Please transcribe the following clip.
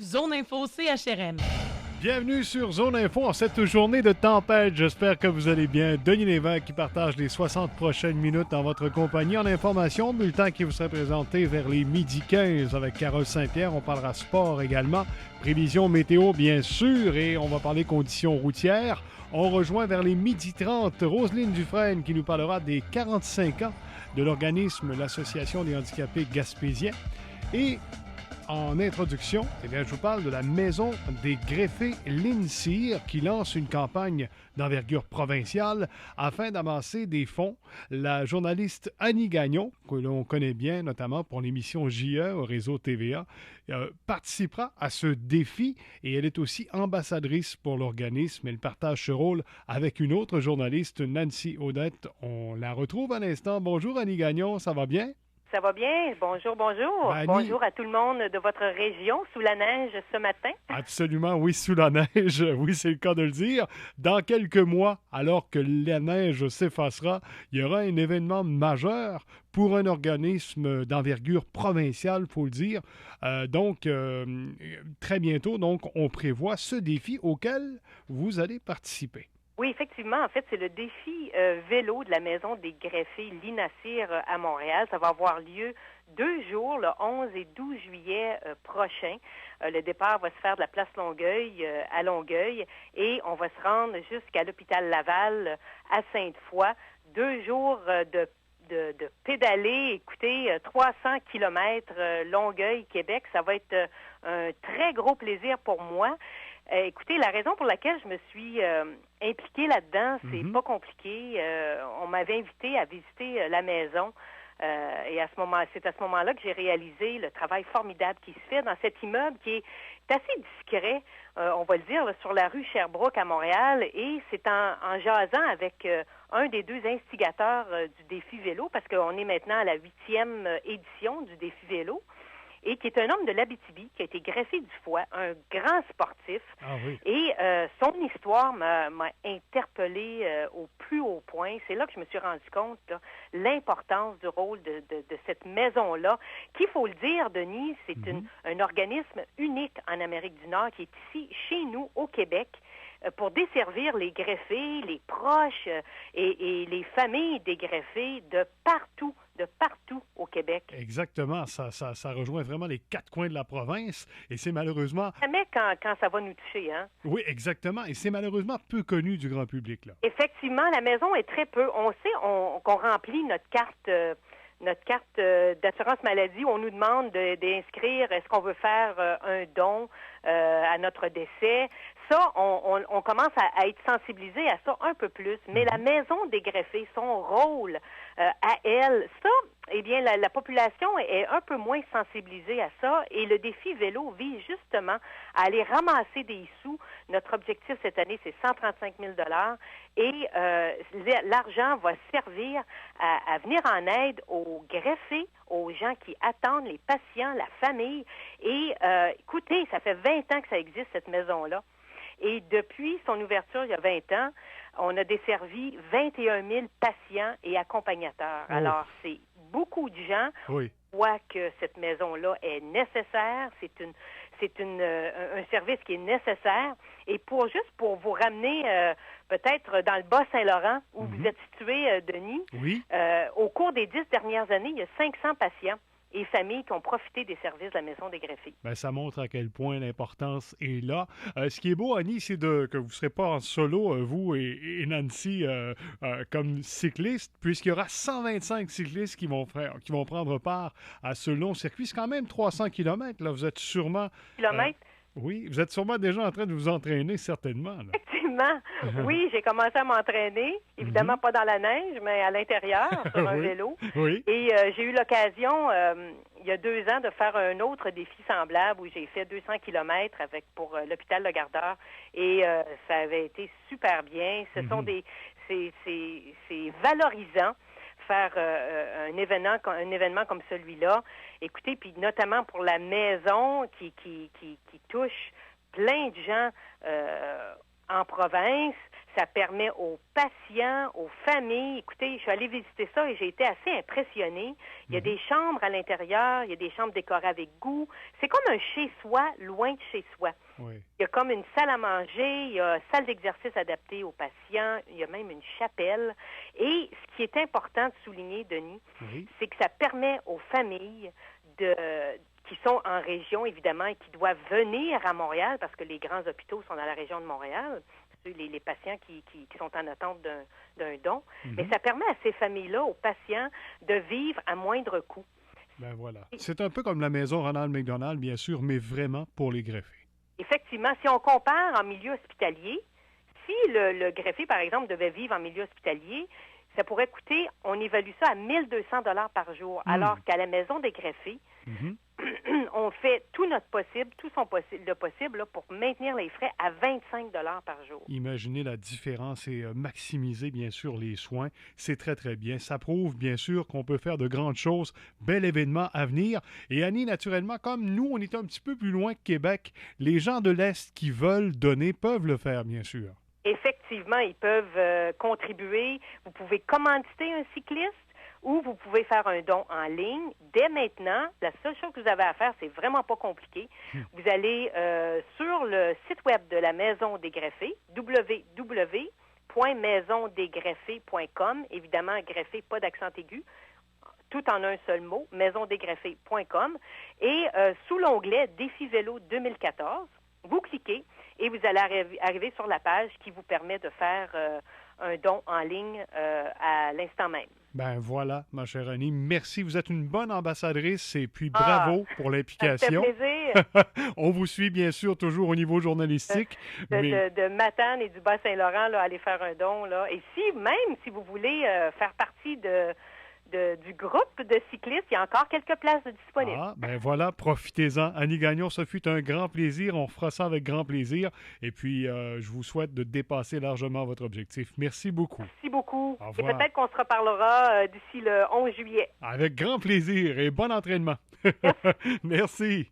Zone Info CHRM. Bienvenue sur Zone Info en cette journée de tempête. J'espère que vous allez bien. Denis Lévesque qui partage les 60 prochaines minutes en votre compagnie en information. Bulletin qui vous sera présenté vers les 12h15 avec Carole Saint-Pierre. On parlera sport également. Prévision météo, bien sûr. Et on va parler conditions routières. On rejoint vers les 12h30 Roselyne Dufresne qui nous parlera des 45 ans de l'organisme l'Association des handicapés gaspésiens. Et en introduction, je vous parle de la Maison des greffés l'INSIR qui lance une campagne d'envergure provinciale afin d'amasser des fonds. La journaliste Annie Gagnon, que l'on connaît bien notamment pour l'émission JE au réseau TVA, participera à ce défi et elle est aussi ambassadrice pour l'organisme. Elle partage ce rôle avec une autre journaliste, Nancy Audette. On la retrouve à l'instant. Bonjour Annie Gagnon, ça va bien? Ça va bien? Bonjour, bonjour. Annie... Bonjour à tout le monde de votre région, sous la neige ce matin. Absolument, oui, sous la neige. Oui, c'est le cas de le dire. Dans quelques mois, alors que la neige s'effacera, il y aura un événement majeur pour un organisme d'envergure provinciale, il faut le dire. Très bientôt, donc, on prévoit ce défi auquel vous allez participer. Oui, effectivement. En fait, c'est le défi vélo de la Maison des greffés l'INACIR à Montréal. Ça va avoir lieu 2 jours, le 11 et 12 juillet prochain. Le départ va se faire de la place Longueuil à Longueuil et on va se rendre jusqu'à l'hôpital Laval à Sainte-Foy. 2 jours de pédaler, écoutez, 300 kilomètres Longueuil, Québec. Ça va être un très gros plaisir pour moi. Écoutez, la raison pour laquelle je me suis impliquée là-dedans, c'est pas compliqué. On m'avait invité à visiter la maison et c'est à ce moment-là que j'ai réalisé le travail formidable qui se fait dans cet immeuble qui est assez discret, on va le dire, là, sur la rue Sherbrooke à Montréal. Et c'est en jasant avec un des 2 instigateurs du défi vélo, parce qu'on est maintenant à la 8e édition du défi vélo, et qui est un homme de l'Abitibi, qui a été greffé du foie, un grand sportif. Ah oui. Et son histoire m'a interpellée au plus haut point. C'est là que je me suis rendu compte là, l'importance du rôle de cette maison-là, qu'il faut le dire, Denis, c'est un organisme unique en Amérique du Nord qui est ici, chez nous, au Québec, pour desservir les greffés, les proches et les familles des greffés de partout au Québec. Exactement. Ça rejoint vraiment les 4 coins de la province et c'est malheureusement... Jamais quand ça va nous toucher, hein? Oui, exactement. Et c'est malheureusement peu connu du grand public, là. Effectivement, la maison est très peu. On sait qu'on remplit notre carte d'assurance maladie. On nous demande d'inscrire, est-ce qu'on veut faire un don à notre décès. Ça, on commence à être sensibilisé à ça un peu plus. Mais la Maison des greffés, son rôle à elle, ça, eh bien, la population est un peu moins sensibilisée à ça. Et le défi vélo vise justement à aller ramasser des sous. Notre objectif cette année, c'est 135 000 $. Et l'argent va servir à venir en aide aux greffés, aux gens qui attendent, les patients, la famille. Et écoutez, ça fait 20 ans que ça existe, cette maison-là. Et depuis son ouverture, il y a 20 ans, on a desservi 21 000 patients et accompagnateurs. Oh. Alors, c'est beaucoup de gens qui voient que cette maison-là est nécessaire. C'est un service qui est nécessaire. Et pour vous ramener peut-être dans le Bas-Saint-Laurent, où vous êtes situé, Denis, au cours des 10 dernières années, il y a 500 patients et familles qui ont profité des services de la Maison des greffés. Bien, ça montre à quel point l'importance est là. Ce qui est beau, Annie, c'est que vous ne serez pas en solo, vous et Nancy, comme cyclistes, puisqu'il y aura 125 cyclistes qui vont prendre part à ce long circuit. C'est quand même 300 km. Là. Vous êtes sûrement... oui, vous êtes sûrement déjà en train de vous entraîner, certainement. Là. Effectivement. Oui, j'ai commencé à m'entraîner. Évidemment, pas dans la neige, mais à l'intérieur, sur un vélo. Oui. Et j'ai eu l'occasion, il y a 2 ans, de faire un autre défi semblable où j'ai fait 200 km pour l'hôpital Le Gardeur. Et ça avait été super bien. Ce sont c'est valorisant faire un événement comme celui-là. Écoutez, puis notamment pour la maison qui touche plein de gens en province, Ça permet aux patients, aux familles. Écoutez, je suis allée visiter ça et j'ai été assez impressionnée. Il y a des chambres à l'intérieur, il y a des chambres décorées avec goût. C'est comme un chez-soi, loin de chez soi. Oui. Il y a comme une salle à manger, il y a une salle d'exercice adaptée aux patients, il y a même une chapelle. Et ce qui est important de souligner, Denis, c'est que ça permet aux familles qui sont en région, évidemment, et qui doivent venir à Montréal, parce que les grands hôpitaux sont dans la région de Montréal, les patients qui sont en attente d'un don. Mais ça permet à ces familles-là, aux patients, de vivre à moindre coût. Ben voilà. C'est un peu comme la maison Ronald McDonald, bien sûr, mais vraiment pour les greffés. Effectivement, si on compare en milieu hospitalier, si le greffier, par exemple, devait vivre en milieu hospitalier, ça pourrait coûter, on évalue ça à 1 200 $ par jour, alors qu'à la maison des greffés, on fait tout notre possible, le possible là, pour maintenir les frais à 25 $ par jour. Imaginez la différence et maximiser, bien sûr, les soins. C'est très, très bien. Ça prouve, bien sûr, qu'on peut faire de grandes choses. Bel événement à venir. Et Annie, naturellement, comme nous, on est un petit peu plus loin que Québec, les gens de l'Est qui veulent donner peuvent le faire, bien sûr. Effectivement, ils peuvent contribuer. Vous pouvez commanditer un cycliste ou vous pouvez faire un don en ligne. Dès maintenant, la seule chose que vous avez à faire, c'est vraiment pas compliqué. Vous allez sur le site web de la Maison des greffés, www.maisondesgreffés.com. Évidemment, greffé, pas d'accent aigu, tout en un seul mot, maisondesgreffés.com. Et sous l'onglet Défi Vélo 2014, vous cliquez et vous allez arriver sur la page qui vous permet de faire un don en ligne à l'instant même. Ben voilà, ma chère Annie. Merci. Vous êtes une bonne ambassadrice et puis bravo pour l'implication. Ça me fait plaisir. On vous suit, bien sûr, toujours au niveau journalistique. De Matane et du Bas-Saint-Laurent, là, aller faire un don. Là. Et même si vous voulez faire partie du groupe de cyclistes, il y a encore quelques places disponibles. Ah, ben voilà, profitez-en. Annie Gagnon, ce fut un grand plaisir. On fera ça avec grand plaisir. Et puis, je vous souhaite de dépasser largement votre objectif. Merci beaucoup. Merci beaucoup. Au Et revoir. peut-être qu'on se reparlera d'ici le 11 juillet. Avec grand plaisir et bon entraînement. Merci.